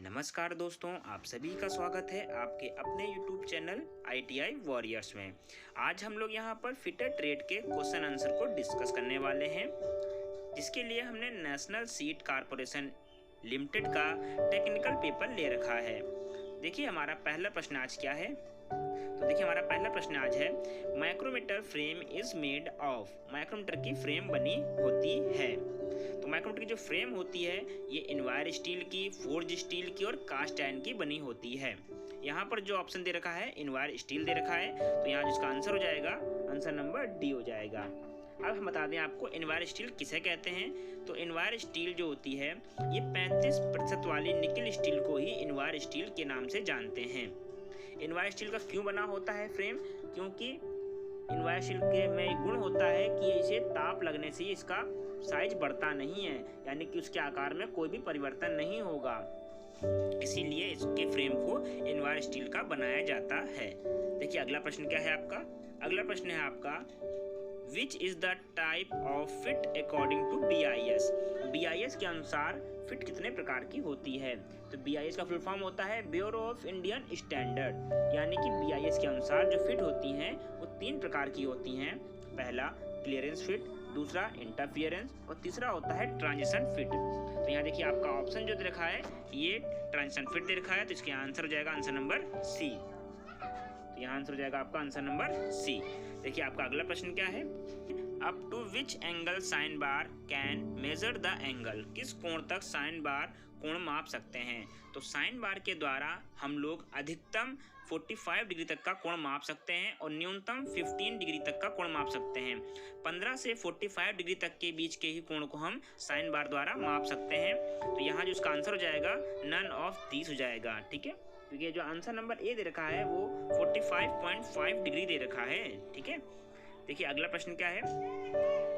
नमस्कार दोस्तों, आप सभी का स्वागत है आपके अपने YouTube चैनल ITI वॉरियर्स में। आज हम लोग यहाँ पर फिटर ट्रेड के क्वेश्चन आंसर को डिस्कस करने वाले हैं, जिसके लिए हमने नेशनल सीड कॉर्पोरेशन लिमिटेड का टेक्निकल पेपर ले रखा है। देखिए हमारा पहला प्रश्न आज क्या है। तो देखिए हमारा पहला प्रश्न आज है, micrometer frame is made of. Micrometer की फ्रेम बनी होती है। तो माइक्रोमीटर की जो फ्रेम होती है ये इनवायर स्टील की, फोर्ज स्टील की और कास्ट आयरन की बनी होती है। यहाँ पर जो ऑप्शन दे रखा है इनवायर स्टील दे रखा है, तो यहाँ जिसका आंसर हो जाएगा आंसर नंबर डी हो जाएगा। अब हम बता दें आपको इनवायर स्टील किसे कहते हैं। तो इनवायर स्टील जो होती है ये 35% वाली निकल स्टील को ही इनवायर स्टील के नाम से जानते हैं। इनवायर स्टील का क्यों बना होता है फ्रेम? क्योंकि इनवायर स्टील के में एक गुण होता है कि इसे ताप लगने से इसका साइज बढ़ता नहीं है, यानी कि उसके आकार में कोई भी परिवर्तन नहीं होगा। इसीलिए इसके फ्रेम को इनवायर स्टील का बनाया जाता है। देखिए अगला प्रश्न क्या है आपका। अगला प्रश्न है आपका, which is the type of fit according to BIS। BIS के अनुसार फिट कितने प्रकार की होती है? तो BIS का फुल फॉर्म होता है ब्यूरो ऑफ इंडियन स्टैंडर्ड, यानी कि BIS के अनुसार जो फिट होती हैं वो 3 प्रकार की होती हैं। पहला क्लियरेंस फिट, दूसरा इंटरफियरेंस और तीसरा होता है ट्रांजिशन फिट। तो यहाँ देखिए आपका ऑप्शन जो दे रखा है ये ट्रांजिशन फिट दे रखा है, तो इसके आंसर हो जाएगा आंसर नंबर सी। तो यहाँ आंसर हो जाएगा आपका आंसर नंबर सी। देखिए आपका अगला प्रश्न क्या है, up to which angle sine bar can measure the angle. किस कोण तक साइन बार कोण माप सकते हैं? तो साइन बार के द्वारा हम लोग अधिकतम 45 डिग्री तक का कोण माप सकते हैं और न्यूनतम 15 डिग्री तक का कोण माप सकते हैं। 15 से 45 डिग्री तक के बीच के ही कोण को हम साइन बार द्वारा माप सकते हैं। तो यहाँ जो इसका आंसर हो जाएगा नन ऑफ दीस हो जाएगा। ठीक है, क्योंकि जो आंसर नंबर ए दे रखा है वो 45.5 डिग्री दे रखा है। ठीक है, देखिए अगला प्रश्न क्या है,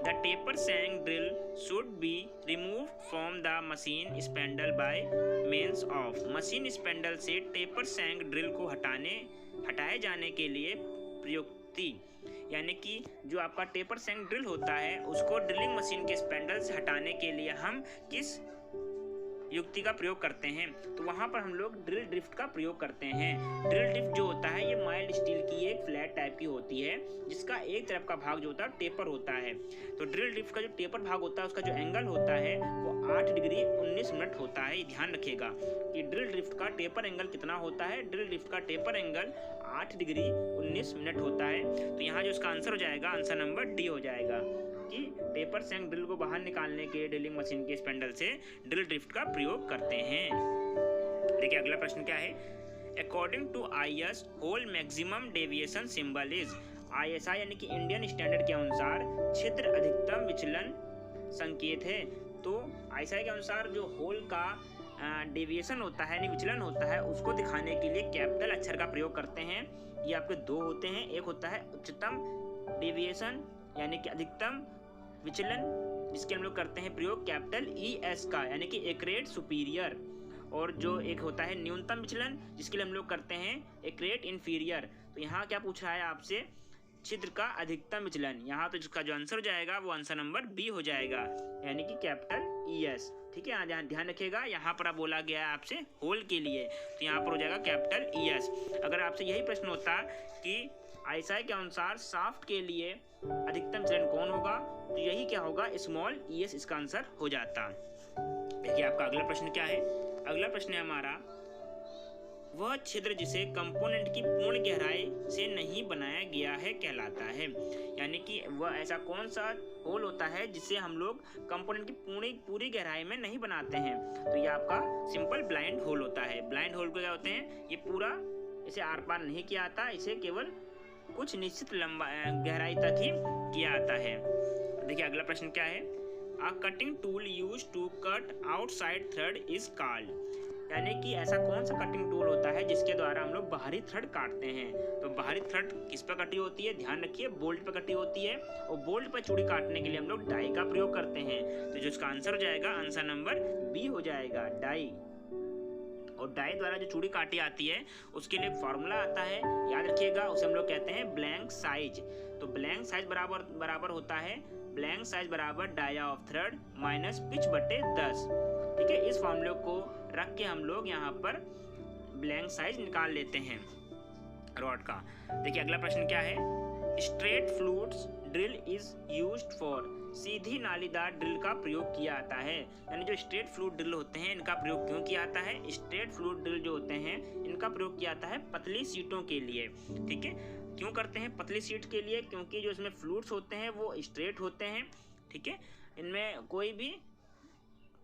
the taper सैंग drill should be remove from the machine spindle bye means of. Machine spindle से टेपर सैंग ड्रिल को हटाए जाने के लिए प्रयुक्ति, यानी कि जो आपका टेपर सैंग ड्रिल होता है उसको ड्रिलिंग मशीन के स्पेंडल से हटाने के लिए हम किस युक्ति का प्रयोग करते हैं? तो वहां पर हम लोग ड्रिल ड्रिफ्ट का प्रयोग करते हैं। ड्रिल ड्रिफ्ट जो होता है ये माइल्ड स्टील की एक फ्लैट टाइप की होती है, जिसका एक तरफ का भाग जो होता है टेपर होता है। तो ड्रिल ड्रिफ्ट का जो टेपर भाग होता है उसका जो एंगल होता है वो 8 डिग्री 19 मिनट होता है। ध्यान रखिएगा कि ड्रिल ड्रिफ्ट का टेपर एंगल कितना होता है। ड्रिल ड्रिफ्ट का टेपर एंगल 8 डिग्री 19 मिनट होता है। तो यहाँ जो इसका आंसर हो जाएगा आंसर नंबर डी हो जाएगा कि टेपर सैंग ड्रिल को बाहर निकालने के ड्रिलिंग मशीन के स्पेंडल से ड्रिल ड्रिफ्ट का प्रयोग करते हैं। देखिए अगला प्रश्न क्या है, according to IS hole maximum deviation symbol is. ISI यानी कि इंडियन स्टैंडर्ड के अनुसार छिद्र अधिकतम विचलन संकेत है। तो ISI के अनुसार जो होल का डेविएशन होता है यानी विचलन होता है उसको दिखाने के लिए कैपिटल अक्षर का प्रयोग करते हैं। ये आपके 2 होते हैं, एक होता है उच्चतम डेविएशन यानी कि अधिकतम विचलन, जिसके हम लोग करते हैं प्रयोग कैपिटल ES का यानी कि एक्रेट सुपीरियर, और जो एक होता है न्यूनतम विचलन जिसके लिए हम लोग करते हैं एक्रेट इन्फीरियर। तो यहाँ क्या पूछ रहा है आपसे, छिद्र का अधिकतम विचलन। यहाँ तो जिसका जो आंसर हो जाएगा वो आंसर नंबर बी हो जाएगा, यानी कि कैपिटल ES। ठीक है, यहाँ ध्यान रखिएगा, यहाँ पर बोला गया है आपसे होल के लिए, तो यहाँ पर हो जाएगा कैपिटल ES। अगर आपसे यही प्रश्न होता कि ISI के अनुसार शाफ्ट के लिए अधिकतम विचलन कौन होगा, तो यही क्या होगा, स्मॉल ES इसका आंसर हो जाता। देखिए आपका अगला प्रश्न क्या है। अगला प्रश्न है हमारा, वह छिद्र जिसे कंपोनेंट की पूर्ण गहराई से नहीं बनाया गया है कहलाता है। यानी कि वह ऐसा कौन सा होल होता है जिसे हम लोग कंपोनेंट की पूरी गहराई में नहीं बनाते हैं? तो ये आपका सिंपल ब्लाइंड होल होता है। ब्लाइंड होल को क्या होते हैं, ये पूरा इसे आर पार नहीं किया जाता, इसे केवल कुछ निश्चित गहराई तक ही किया जाता है। देखिए अगला प्रश्न क्या है, a cutting tool use to cut outside thread is called. यानी कि ऐसा कौन सा कटिंग टूल होता है जिसके द्वारा हम लोग बाहरी थ्रेड काटते हैं? तो बाहरी थ्रेड किस पर कटी होती है? ध्यान रखिए, बोल्ट पर कटी होती है, और बोल्ट पर चूड़ी काटने के लिए हम लोग डाई का प्रयोग करते हैं। तो जो इसका आंसर हो जाएगा आंसर नंबर बी हो जाएगा, डाई। और डाई द्वारा जो चूड़ी काटी आती है उसके लिए फॉर्मूला आता है, याद रखिएगा, उसे हम लोग कहते हैं ब्लैंक साइज। तो ब्लैंक साइज बराबर होता है ब्लैंक साइज बराबर dia of thread minus pitch बटे 10। ठीक है, इस फॉर्मूले को रख के हम लोग यहाँ पर ब्लैंक साइज निकाल लेते हैं रॉड का। देखिए अगला प्रश्न क्या है, straight flutes drill is used for, सीधी नालीदार ड्रिल का प्रयोग किया आता है। यानी जो स्ट्रेट फ्लूट ड्रिल होते हैं इनका प्रयोग क्यों किया जाता है, स्ट्रेट फ्लूट ड्रिल जो होते हैं इनका प्रयोग किया जाता है पतली सीटों के लिए। ठीक है, क्यों करते हैं पतली सीट के लिए, क्योंकि जो इसमें फ्लूट्स होते हैं वो स्ट्रेट होते हैं। ठीक है, इनमें कोई भी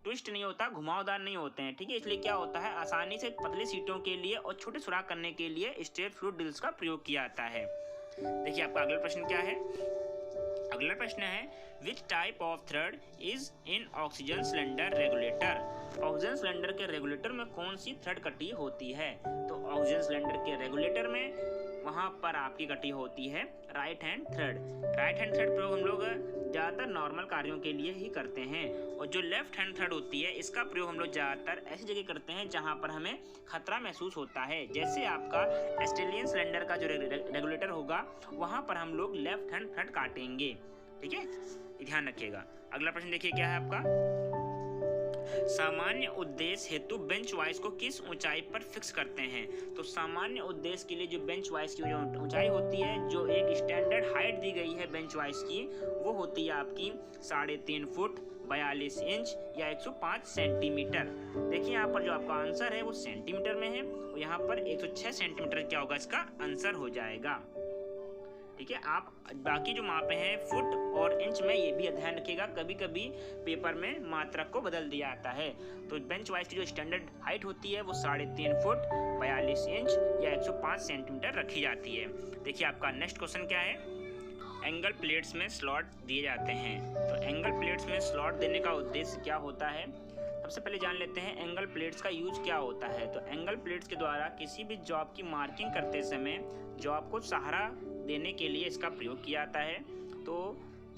ट्विस्ट नहीं होता, घुमावदार नहीं होते हैं। ठीक है, इसलिए क्या होता है आसानी से पतली सीटों के लिए और छोटे सुराख करने के लिए स्ट्रेट फ्लूट ड्रिल्स का प्रयोग किया जाता है। देखिए आपका अगला प्रश्न क्या है, अगला प्रश्न है विच type of thread is in oxygen cylinder regulator, oxygen cylinder के रेगुलेटर में कौन सी थ्रेड कटी होती है। तो ऑक्सीजन सिलेंडर के रेगुलेटर में वहाँ पर आपकी कटी होती है right hand thread. Right hand thread प्रयोग हम लोग ज़्यादातर नॉर्मल कार्यों के लिए ही करते हैं, और जो लेफ्ट हैंड थ्रेड होती है इसका प्रयोग हम लोग ज़्यादातर ऐसी जगह करते हैं जहाँ पर हमें खतरा महसूस होता है। जैसे आपका ऑस्ट्रेलियन सिलेंडर का जो रेगुलेटर होगा वहाँ पर हम लोग लेफ्ट हैंड थ्रेड काटेंगे। ठीक है, ध्यान रखिएगा। अगला प्रश्न देखिए क्या है आपका, सामान्य उद्देश्य हेतु बेंच वाइज को किस ऊंचाई पर फिक्स करते हैं। तो सामान्य उद्देश्य के लिए जो बेंच वाइज की जो ऊंचाई होती है, जो एक स्टैंडर्ड हाइट दी गई है बेंच वाइज की, वो होती है आपकी 3.5 फुट 42 इंच या 105 सेंटीमीटर। देखिए यहाँ पर जो आपका आंसर है वो सेंटीमीटर में है, और यहाँ पर 106 सेंटीमीटर क्या होगा इसका आंसर हो जाएगा। ठीक है, आप बाकी जो मापे हैं फुट और इंच में ये भी ध्यान रखिएगा, कभी कभी पेपर में मात्रक को बदल दिया जाता है। तो बेंच वाइज की जो स्टैंडर्ड हाइट होती है वो 3.5 फुट 42 इंच या 105 सेंटीमीटर रखी जाती है। देखिए आपका नेक्स्ट क्वेश्चन क्या है, एंगल प्लेट्स में स्लॉट दिए जाते हैं। तो एंगल प्लेट्स में स्लॉट देने का उद्देश्य क्या होता है, सबसे पहले जान लेते हैं एंगल प्लेट्स का यूज क्या होता है। तो एंगल प्लेट्स के द्वारा किसी भी जॉब की मार्किंग करते समय जॉब को सहारा देने के लिए इसका प्रयोग किया जाता है। तो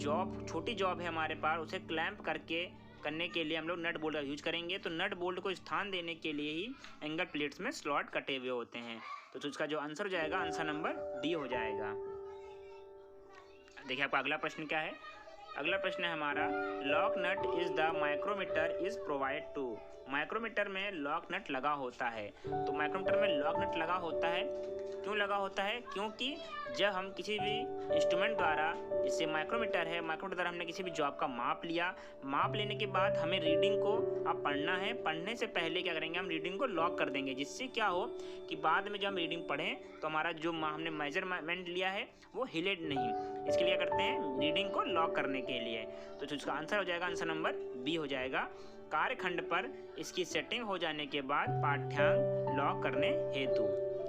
जॉब छोटी जॉब है हमारे पास, उसे क्लैंप करने के लिए हम लोग नट बोल्ट का यूज करेंगे। तो नट बोल्ट को स्थान देने के लिए ही एंगल प्लेट्स में स्लॉट कटे हुए होते हैं। तो इसका जो आंसर हो जाएगा, आंसर नंबर डी हो जाएगा। देखिए आपका अगला प्रश्न क्या है, अगला प्रश्न है हमारा lock nut is the micrometer is provide to. Micrometer में लॉक नट लगा होता है। तो माइक्रोमीटर में लॉक नट लगा होता है, क्यों लगा होता है, क्योंकि जब हम किसी भी इंस्ट्रूमेंट द्वारा, जैसे माइक्रोमीटर है, माइक्रोमीटर द्वारा हमने किसी भी जॉब का माप लिया, माप लेने के बाद हमें रीडिंग को अब पढ़ना है, पढ़ने से पहले क्या करेंगे हम रीडिंग को लॉक कर देंगे, जिससे क्या हो कि बाद में जब हम रीडिंग पढ़ें तो हमारा जो हमने मेजरमेंट लिया है वो हिले नहीं। इसके लिए क्या करते हैं, रीडिंग को लॉक करने के लिए। तो इसका आंसर हो जाएगा, आंसर नंबर बी हो जाएगा। कार्यखंड पर इसकी सेटिंग हो जाने के बाद पाठ्यांक लॉक करने हेतु।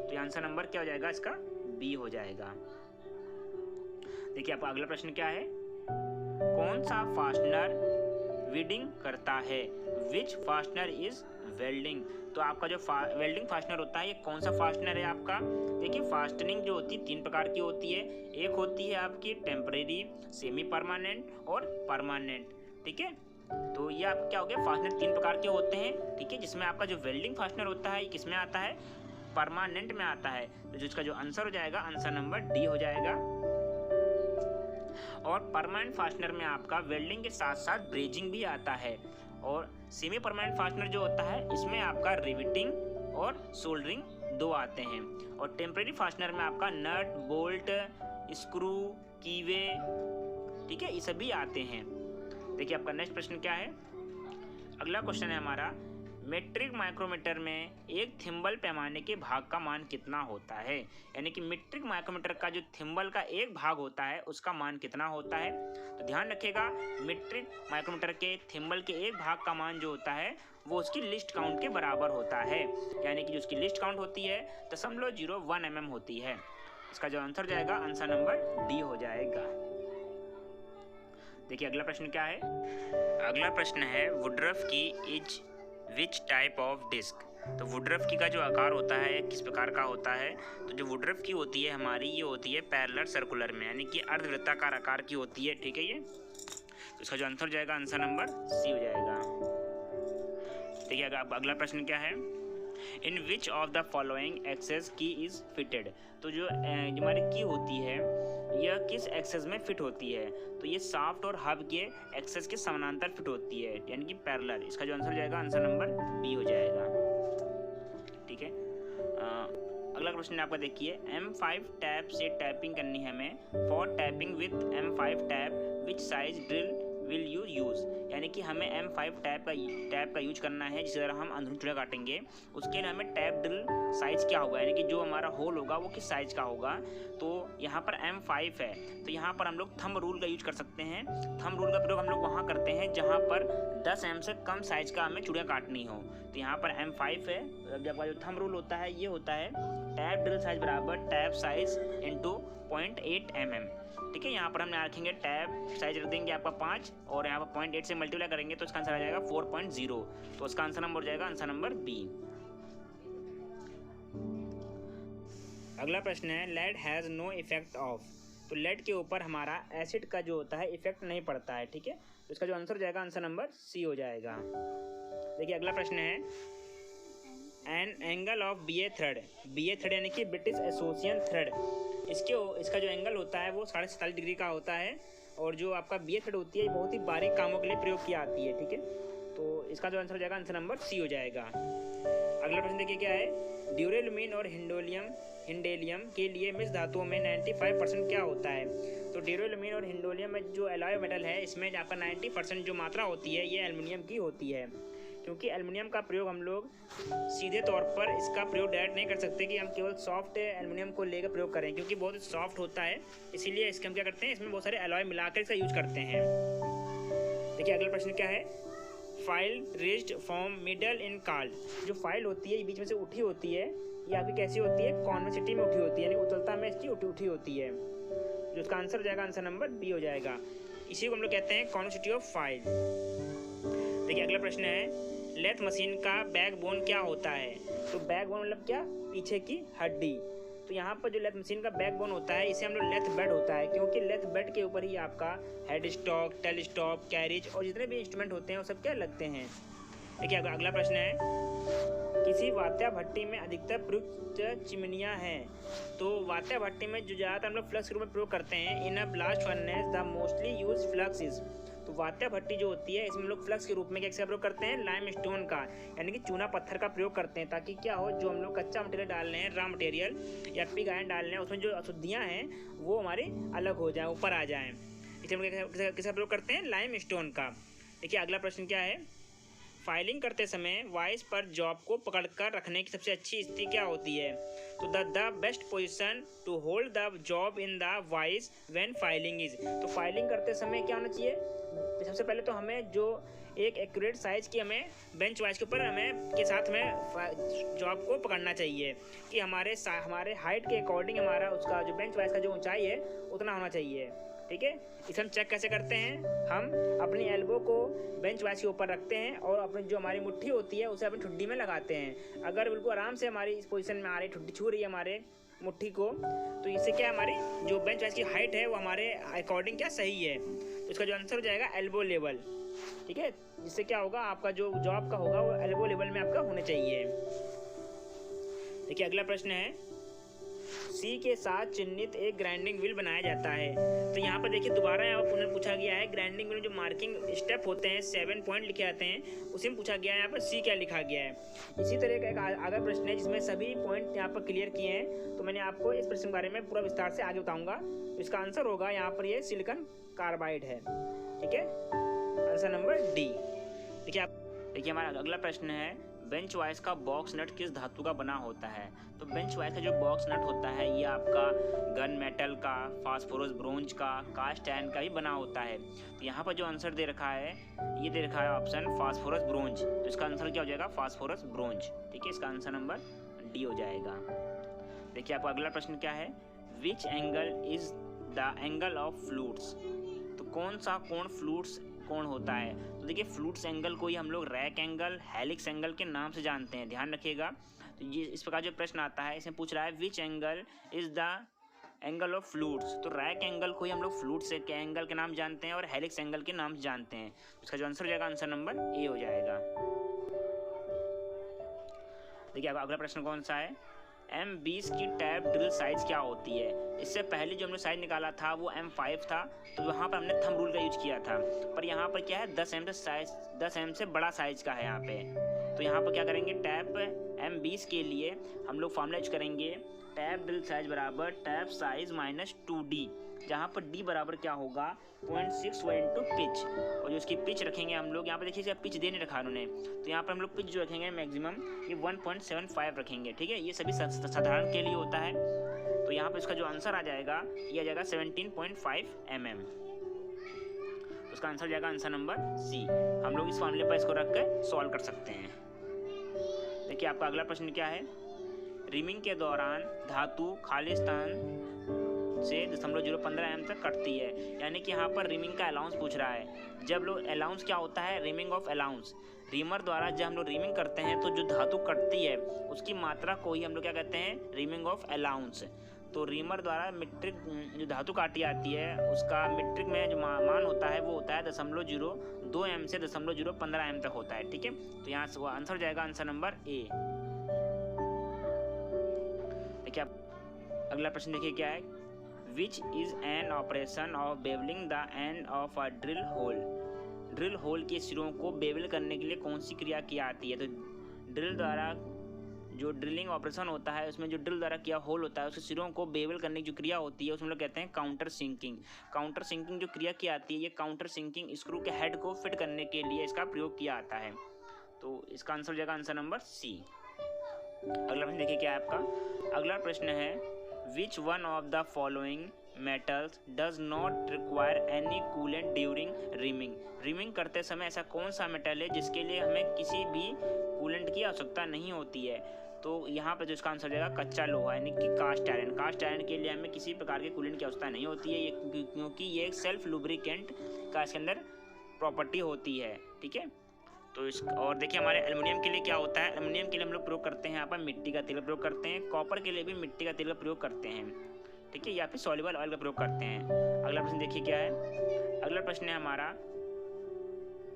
तो आंसर नंबर क्या हो जाएगा इसका, बी हो जाएगा। देखिए आपका अगला प्रश्न क्या है, कौन सा फास्टनर वेल्डिंग करता है, विच फास्टनर इज वेल्डिंग। तो आपका जो वेल्डिंग फास्टनर होता है ये कौन सा फास्टनर है आपका। देखिए फास्टनिंग जो होती है 3 प्रकार की होती है, एक होती है आपकी टेम्परेरी, सेमी परमानेंट और परमानेंट। ठीक है, तो ये आप क्या हो गया, फास्टनर 3 प्रकार के होते हैं। ठीक है, जिसमें आपका जो वेल्डिंग फास्टनर होता है ये किसमें आता है, परमानेंट में आता है। तो जिसका जो आंसर हो जाएगा, आंसर नंबर डी हो जाएगा। और परमानेंट फास्टनर में आपका वेल्डिंग के साथ साथ ब्रेजिंग भी आता है। और सेमी परमानेंट फास्टनर जो होता है इसमें आपका रिवेटिंग और सोल्डरिंग 2 आते हैं। और टेम्परेरी फास्टनर में आपका नट, बोल्ट, स्क्रू, कीवे, ठीक है, ये सभी आते हैं। देखिए आपका नेक्स्ट प्रश्न क्या है, अगला क्वेश्चन है हमारा, मीट्रिक माइक्रोमीटर में एक थिम्बल पैमाने के भाग का मान कितना होता है। यानी कि मीट्रिक माइक्रोमीटर का जो थिम्बल का एक भाग होता है उसका मान कितना होता है। तो ध्यान रखिएगा, मीट्रिक माइक्रोमीटर के थिम्बल के एक भाग का मान जो होता है वो उसकी लिस्ट काउंट के बराबर होता है। यानी कि जो उसकी लिस्ट काउंट होती है 0.01 mm होती है। इसका जो आंसर जाएगा, आंसर नंबर डी हो जाएगा। देखिए अगला प्रश्न क्या है, अगला प्रश्न है Woodruff key is which type of disc. तो वुडरफ की का जो आकार होता है किस प्रकार का होता है। तो जो वुडरफ की होती है हमारी, ये होती है पैरेलल सर्कुलर में, यानी कि अर्धवृत्ताकार आकार की होती है। ठीक है, ये तो इसका जो आंसर हो जाएगा, आंसर नंबर सी हो जाएगा। देखिए अगला प्रश्न क्या है, in which of the following axes key is fitted. तो जो हमारी की होती है यह किस एक्सेस में फिट होती है, तो ये शाफ्ट और हब के एक्सेस के समानांतर फिट होती है, यानी कि पैरेलल। इसका जो आंसर हो जाएगा आंसर नंबर बी हो जाएगा। ठीक है, अगला क्वेश्चन आपका देखिए, M5 टैप से टैपिंग करनी है हमें। For tapping with M5 tap which size drill will you use, यानी कि हमें M5 टैप का यूज करना है जिस तरह हम अंदरूनी चूड़ा काटेंगे। उसके लिए हमें टैप ड्रिल साइज़ क्या होगा, यानी कि जो हमारा होल होगा वो किस साइज़ का होगा। तो यहाँ पर M5 है, तो यहाँ पर हम लोग थंब रूल का यूज कर सकते हैं। थंब रूल का प्रयोग हम लोग वहाँ करते हैं जहाँ पर 10 mm से कम साइज़ का हमें चूड़ियाँ काटनी हो। तो यहाँ पर M5 है, जब का जो थंब रूल होता है ये होता है टैप ड्रिल साइज बराबर टैप साइज इंटू 0.8 mm। ठीक है, यहाँ पर हम रखेंगे टैप साइज रख देंगे आपका 5 और यहाँ पर 0.8 से मल्टीप्लाई करेंगे तो इसका आंसर आ जाएगा 4.0। तो इसका आंसर नंबर हो जाएगा आंसर नंबर बी। अगला प्रश्न है, lead has no effect of. तो लेड के ऊपर हमारा एसिड का जो होता है इफेक्ट नहीं पड़ता है। ठीक है, तो इसका जो आंसर हो जाएगा आंसर नंबर सी हो जाएगा। देखिए अगला प्रश्न है, an angle of BA thread यानी कि ब्रिटिश एसोसिएशन थ्रेड, इसका जो एंगल होता है वो 47.5 डिग्री का होता है। और जो आपका BA थ्रेड होती है बहुत ही बारीक कामों के लिए प्रयोग की आती है। ठीक है, तो इसका जो आंसर हो जाएगा आंसर नंबर सी हो जाएगा। अगला प्रश्न देखिए क्या है, ड्यूरेलुमिन और हिंडेलियम के लिए मिश्र धातुओं में 95% क्या होता है। तो ड्यूरेलुमिन और हिंडोलियम में जो एलॉय मेटल है इसमें आपका 90% जो मात्रा होती है ये एल्युमिनियम की होती है। क्योंकि एल्युमिनियम का प्रयोग हम लोग सीधे तौर पर इसका प्रयोग डायरेक्ट नहीं कर सकते कि हम केवल सॉफ्ट एल्युमिनियम को लेकर प्रयोग करें, क्योंकि बहुत सॉफ्ट होता है, इसीलिए इसके हम क्या करते हैं इसमें बहुत सारे एलॉय मिलाकर इसका यूज करते हैं। देखिए अगला प्रश्न क्या है, file raised from middle in card. जो फाइल होती है बीच में से उठी होती है, ये आपकी कैसी होती है, कॉन्वेक्सिटी में उठी होती है, यानी उतलता में इसकी उठी होती है। जो उसका आंसर हो जाएगा आंसर नंबर बी हो जाएगा। इसी को हम लोग कहते हैं कॉन्वेक्सिटी ऑफ फाइल। देखिए अगला प्रश्न है, लेथ मशीन का बैकबोन क्या होता है। तो बैकबोन मतलब क्या, पीछे की हड्डी। तो यहाँ पर जो लेथ मशीन का बैकबोन होता है इसे हम लोग लेथ बेड होता है, क्योंकि लेथ बेड के ऊपर ही आपका head stock, tell stock, carriage और जितने भी इंस्ट्रूमेंट होते हैं वो सब क्या लगते हैं। देखिए अगला प्रश्न है, किसी वात्या भट्टी में अधिकतर प्रयुक्त चिमनियाँ हैं। तो वात्या भट्टी में जो ज़्यादातर हम लोग फ्लक्स के रूप में प्रयोग करते हैं, in a blast furnace the mostly use flux is. तो वात्या भट्टी जो होती है इसमें लोग फ्लक्स के रूप में क्या प्रयोग करते हैं, लाइम स्टोन का, यानी कि चूना पत्थर का प्रयोग करते हैं, ताकि क्या हो, जो हम लोग कच्चा मटेरियल डाल रहे हैं, रॉ मटेरियल या पिग आयरन डाल रहे हैं, उसमें जो अशुद्धियाँ हैं वो हमारे अलग हो जाएं, ऊपर आ जाएं। इसलिए हम किसका प्रयोग करते हैं, लाइम स्टोन का। देखिए अगला प्रश्न क्या है, फाइलिंग करते समय वाइस पर जॉब को पकड़कर रखने की सबसे अच्छी स्थिति क्या होती है। तो the best position to hold the job in the vice when filing is. तो फाइलिंग करते समय क्या होना चाहिए, सबसे पहले तो हमें जो एक एक्यूरेट साइज की हमें बेंच वाइज के ऊपर हमें के साथ में जॉब को पकड़ना चाहिए कि हमारे हाइट के अकॉर्डिंग हमारा उसका जो बेंच वाइज का जो ऊंचाई है उतना होना चाहिए। ठीक है, इसे हम चेक कैसे करते हैं, हम अपनी एल्बो को बेंच वाइज के ऊपर रखते हैं और अपनी जो हमारी मुट्ठी होती है उसे अपनी ठुड्डी में लगाते हैं। अगर बिल्कुल आराम से हमारी इस पोजीशन में आ रही ठुड्डी छू रही है हमारे मुट्ठी को, तो इससे क्या हमारी जो बेंच वाइज की हाइट है वो हमारे अकॉर्डिंग क्या सही है। तो इसका जो आंसर हो जाएगा एल्बो लेवल। ठीक है, जिससे क्या होगा, आपका जो जॉब का होगा वो एल्बो लेवल में आपका होने चाहिए। देखिए अगला प्रश्न है, सी के साथ चिन्हित एक ग्राइंडिंग व्हील बनाया जाता है। तो यहाँ पर देखिए दोबारा यहाँ पर पुनः पूछा गया है, ग्राइंडिंग व्हील में जो मार्किंग स्टेप होते हैं 7 पॉइंट लिखे जाते हैं, उसी में पूछा गया है यहाँ पर सी क्या लिखा गया है। इसी तरह का एक आगे प्रश्न है जिसमें सभी पॉइंट यहाँ पर क्लियर किए हैं, तो मैंने आपको इस प्रश्न के बारे में पूरा विस्तार से आगे बताऊंगा। तो इसका आंसर होगा यहाँ पर ये सिलिकॉन कार्बाइड है। ठीक है, आंसर नंबर डी। देखिए हमारा अगला प्रश्न है, बेंच वाइज का बॉक्स नट किस धातु का बना होता है। तो बेंच वाइज का जो बॉक्स नट होता है ये आपका गन मेटल का, फास्फोरस ब्रोंज का, कास्ट आयरन का भी बना होता है। तो यहाँ पर जो आंसर दे रखा है, ये दे रखा है ऑप्शन फास्फोरस ब्रोंज। तो इसका आंसर क्या हो जाएगा, फास्फोरस ब्रोंज। ठीक है, इसका आंसर नंबर डी हो जाएगा। देखिए आपका अगला प्रश्न क्या है, which angle is the angle of flutes. तो कौन सा कोण फ्लूट्स कोण होता है। तो देखिए फ्लूट्स एंगल को ही हम लोग रैक एंगल, हेलिक्स एंगल के नाम से जानते हैं, ध्यान रखिएगा। तो ये इस प्रकार जो प्रश्न आता है इसमें पूछ रहा है which angle is the angle of flutes. तो रैक एंगल को ही हम लोग फ्लूट्स के एंगल के नाम जानते हैं और हेलिक्स एंगल के नाम से जानते हैं। इसका जो आंसर हो जाएगा आंसर नंबर ए हो जाएगा। देखिए अगला प्रश्न कौन सा है, M20 की टैप ड्रिल साइज क्या होती है। इससे पहले जो हमने साइज निकाला था वो M5 था, तो वहाँ पर हमने थंब रूल का यूज किया था, पर यहाँ पर क्या है 10 mm से बड़ा साइज का है यहाँ पे। तो यहाँ पर क्या करेंगे, टैप M20 के लिए हम लोग फॉर्मूला यूज करेंगे टैप ड्रिल साइज बराबर टैप साइज माइनस 2D, जहाँ पर D बराबर क्या होगा 0.61 इंटू पिच, और जो इसकी पिच रखेंगे हम लोग, यहाँ पे देखिए पिच दे नहीं रखा उन्होंने, तो यहाँ पर हम लोग पिच जो रखेंगे मैक्सिमम ये 1.75 रखेंगे, ठीक है। ये सभी साधारण के लिए होता है, तो यहाँ पर इसका जो आंसर आ जाएगा ये आ जाएगा 17.5 mm। उसका आंसर जाएगा आंसर नंबर सी। हम लोग इस फॉर्मूले पर इसको रख कर सॉल्व कर सकते हैं। देखिए आपका अगला प्रश्न क्या है, रिमिंग के दौरान धातु खाली स्थान से 0.015 mm तक कटती है, यानी कि यहाँ पर रिमिंग का अलाउंस पूछ रहा है। जब लोग अलाउंस क्या होता है, रिमिंग ऑफ अलाउंस, रीमर द्वारा जब हम लोग रिमिंग करते हैं तो जो धातु कटती है उसकी मात्रा को ही हम लोग क्या कहते हैं, रिमिंग ऑफ अलाउंस। तो रीमर द्वारा मीट्रिक जो धातु काटी जाती है उसका मीट्रिक में जो मान होता है वो होता है 0.02 mm से 0.015 mm तक होता है, ठीक है। तो यहाँ से आंसर हो जाएगा आंसर नंबर ए। देखिए आप अगला प्रश्न देखिए क्या है, which is an operation of bevelling the end of a drill hole. Drill hole के सिरों को बेवल करने के लिए कौन सी क्रिया की आती है। तो ड्रिल द्वारा जो ड्रिलिंग ऑपरेशन होता है उसमें जो ड्रिल द्वारा किया होल होता है उसके सिरों को बेवल करने की जो क्रिया होती है उसमें लोग कहते हैं काउंटर सिंकिंग। काउंटर सिंकिंग जो क्रिया की आती है, ये काउंटर सिंकिंग स्क्रू के हेड को फिट करने के लिए इसका प्रयोग किया आता है। तो इसका आंसर हो जाएगा आंसर नंबर सी। अगला प्रश्न देखिए क्या है आपका, अगला प्रश्न है which one of the following metals does not require any coolant during rhyming. Rhyming करते समय ऐसा कौन सा मेटल है जिसके लिए हमें किसी भी कूलेंट की आवश्यकता नहीं होती है। तो यहाँ पर जो इसका आंसर जाएगा कच्चा लोहा, यानी कि कास्ट आयरन। कास्ट आयरन के लिए हमें किसी प्रकार के कूलेंट की आवश्यकता नहीं होती है, क्योंकि ये एक सेल्फ लुब्रिकेंट का इसके अंदर प्रॉपर्टी होती है, ठीक है। तो इस और देखिए हमारे एल्युमिनियम के लिए क्या होता है, एल्युमिनियम के लिए हम लोग प्रयोग करते हैं यहाँ पर मिट्टी का तेल का प्रयोग करते हैं, कॉपर के लिए भी मिट्टी का तेल का प्रयोग करते हैं, ठीक है, या फिर सॉल्युबल ऑयल का प्रयोग करते हैं। अगला प्रश्न देखिए क्या है, अगला प्रश्न है हमारा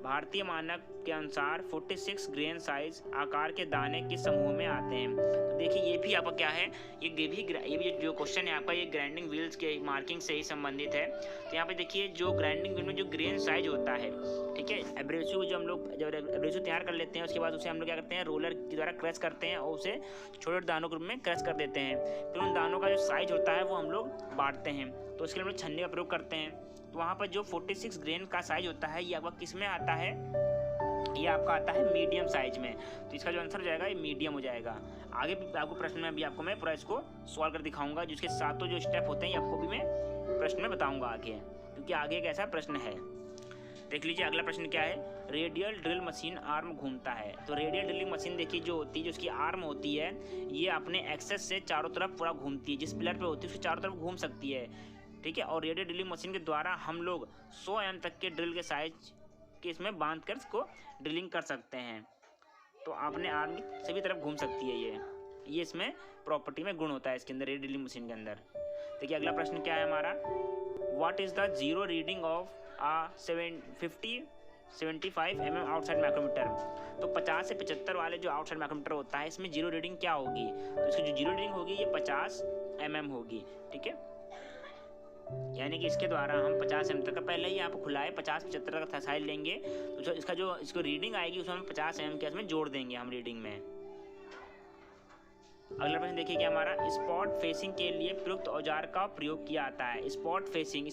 भारतीय मानक के अनुसार 46 ग्रेन साइज आकार के दाने किस समूह में आते हैं। तो देखिए ये भी आपका क्या है, ये भी जो क्वेश्चन है आपका ये ग्राइंडिंग व्हील्स के मार्किंग से ही संबंधित है। तो यहाँ पे देखिए जो ग्राइंडिंग व्हील में जो ग्रेन साइज होता है, ठीक है, एब्रेसिव जो हम लोग जब एब्रेसिव तैयार कर लेते हैं उसके बाद उसे हम लोग क्या करते हैं, रोलर के द्वारा क्रश करते हैं और उसे छोटे दानों के रूप में क्रश कर देते हैं। फिर उन दानों का जो साइज होता है वो हम लोग बांटते हैं, तो उसके लिए हम लोग छन्नी का प्रयोग करते हैं। तो वहाँ पर जो 46 ग्रेन का साइज होता है ये आपका किस में आता है, ये आपका आता है मीडियम साइज में। तो इसका जो आंसर हो जाएगा ये मीडियम हो जाएगा। आगे भी आपको प्रश्न में भी आपको मैं पूरा इसको सॉल्व कर दिखाऊंगा, जिसके सातों जो स्टेप होते हैं आपको भी मैं प्रश्न में बताऊंगा आगे, क्योंकि आगे एक ऐसा प्रश्न है। देख लीजिए अगला प्रश्न क्या है, रेडियल ड्रिल मशीन आर्म घूमता है। तो रेडियल ड्रिलिंग मशीन देखिए जो होती है, जो उसकी आर्म होती है ये अपने एक्सेस से चारों तरफ पूरा घूमती है, जिस पिलर पे होती है उसके चारों तरफ घूम सकती है, ठीक है। और रेडियल ड्रिलिंग मशीन के द्वारा हम लोग 100 mm तक के ड्रिल के साइज के इसमें बांध कर इसको ड्रिलिंग कर सकते हैं। तो आपने आर्म की सभी तरफ घूम सकती है ये इसमें प्रॉपर्टी में गुण होता है इसके अंदर, रेडियल ड्रिलिंग मशीन के अंदर। देखिए अगला प्रश्न क्या है हमारा, what is the zero reading of a 75 mm outside micrometer. तो 50 से 75 वाले जो आउटसाइड माइक्रोमीटर होता है इसमें जीरो रीडिंग क्या होगी, तो इसकी जो जीरो रीडिंग होगी ये 50 mm होगी, ठीक है। यानी कि इसके द्वारा हम 50 mm तक का पहले ही आप खुला है 50-75 का साइज लेंगे, तो इसका जो इसको रीडिंग आएगी उसमें हम 50 mm के इसमें जोड़ देंगे हम रीडिंग में। अगला प्रश्न देखिए कि हमारा स्पॉट फेसिंग के लिए प्रयुक्त औजार का प्रयोग किया आता है। स्पॉट फेसिंग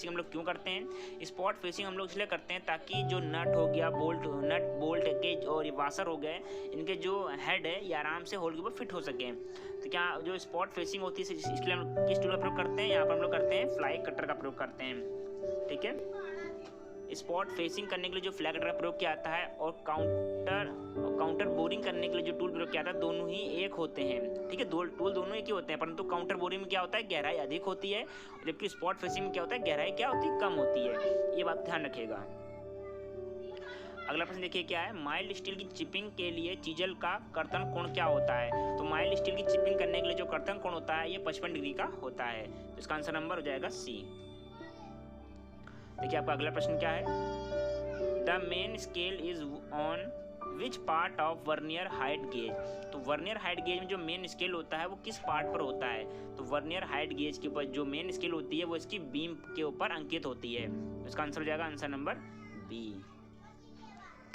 हम लोग क्यों करते हैं, स्पॉट फेसिंग हम लोग इसलिए करते हैं ताकि जो नट हो गया, नट बोल्ट के और वाशर हो गए, इनके जो हेड है ये आराम से होल के ऊपर फिट हो सके। तो क्या जो स्पॉट फेसिंग होती है इसके लिए हम किस टूल का प्रयोग करते हैं, यहाँ पर हम लोग करते हैं फ्लाई कटर का प्रयोग करते हैं, ठीक है। स्पॉट फेसिंग करने के लिए जो फ्लाई कटर का प्रयोग किया जाता है और काउंटर बोरिंग करने के लिए जो टूल प्रयोग किया जाता है दोनों ही एक होते हैं, ठीक है, टूल दोनों एक ही होते हैं, परंतु काउंटर बोरिंग में क्या होता है गहराई अधिक होती है, जबकि स्पॉट फेसिंग में क्या होता है गहराई क्या होती है कम होती है। ये बात ध्यान रखिएगा। अगला प्रश्न देखिए क्या है, माइल्ड स्टील की चिपिंग के लिए चीजल का कर्तन कोण क्या होता है। तो माइल्ड स्टील की चिपिंग करने के लिए जो कर्तन कोण होता है ये 55 डिग्री का होता है। तो इसका आंसर नंबर हो जाएगा सी। देखिए आपका अगला प्रश्न क्या है, the main scale is on which part of vernier height gauge. तो वर्नियर हाइट गेज में जो मेन स्केल होता है वो किस पार्ट पर होता है? तो वर्नियर हाइट गेज के ऊपर जो मेन स्केल होती है वो इसकी बीम के ऊपर अंकित होती है। इसका आंसर हो जाएगा आंसर नंबर बी।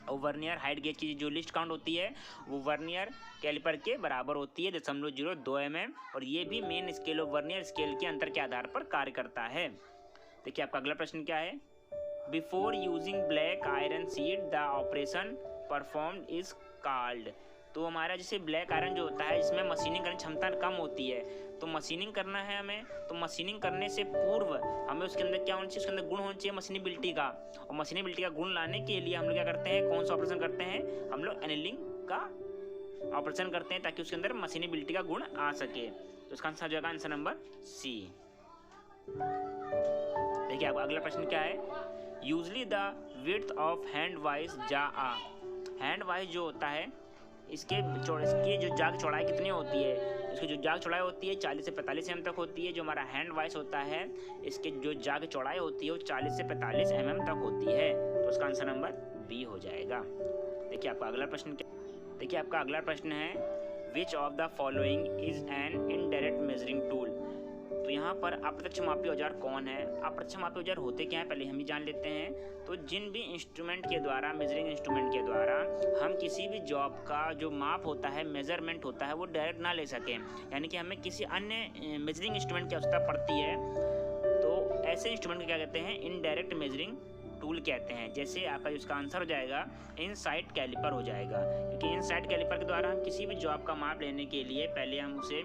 और वर्नियर हाइट गेज की जो लिस्ट काउंट होती है वो वर्नियर कैलिपर के बराबर होती है 0.02 mm, और ये भी मेन स्केल और वर्नियर स्केल के अंतर के आधार पर कार्य करता है। देखिए आपका अगला प्रश्न क्या है। Before using black iron sheet the operation performed is called. तो हमारा जैसे ब्लैक आयरन जो होता है इसमें मशीनिंग करने की क्षमता कम होती है, तो मशीनिंग करना है हमें, तो मशीनिंग करने से पूर्व हमें उसके अंदर क्या होना चाहिए, उसके अंदर गुण होना चाहिए मशीनिबिलिटी का। और मशीनिबिलिटी का गुण लाने के लिए हम लोग क्या करते हैं, कौन सा ऑपरेशन करते हैं, हम लोग एनीलिंग का ऑपरेशन करते हैं ताकि उसके अंदर मशीनिबिलिटी का गुण आ सके। तो इसका आंसर हो जाएगा आंसर नंबर सी। देखिए आपका अगला प्रश्न क्या है। Usually the width of hand wise जा आ। हैंड वाइज जो होता है इसकी जो जाग चौड़ाई कितनी होती है, इसकी जो जाग चौड़ाई होती है 40 से 45 mm तक होती है। जो हमारा हैंड वाइज होता है इसके जो जाग चौड़ाई होती है वो 40 से 45 mm तक होती है। तो उसका आंसर नंबर बी हो जाएगा। देखिए आपका अगला प्रश्न क्या, देखिए आपका अगला प्रश्न है विच of the following is an indirect measuring tool. तो यहाँ पर अप्रत्यक्ष मापी औजार कौन है, अप्रत्यक्ष मापी औजार होते क्या है पहले हम ही जान लेते हैं। तो जिन भी इंस्ट्रूमेंट के द्वारा, मेजरिंग इंस्ट्रूमेंट के द्वारा हम किसी भी जॉब का जो माप होता है, मेजरमेंट होता है वो डायरेक्ट ना ले सकें, यानी कि हमें किसी अन्य मेजरिंग इंस्ट्रूमेंट की आवश्यकता पड़ती है, तो ऐसे इंस्ट्रूमेंट को क्या कहते हैं, इनडायरेक्ट मेजरिंग टूल कहते हैं। जैसे आपका इसका आंसर हो जाएगा इनसाइड कैलिपर हो जाएगा, क्योंकि इनसाइड कैलिपर के द्वारा हम किसी भी जॉब का माप लेने के लिए पहले हम उसे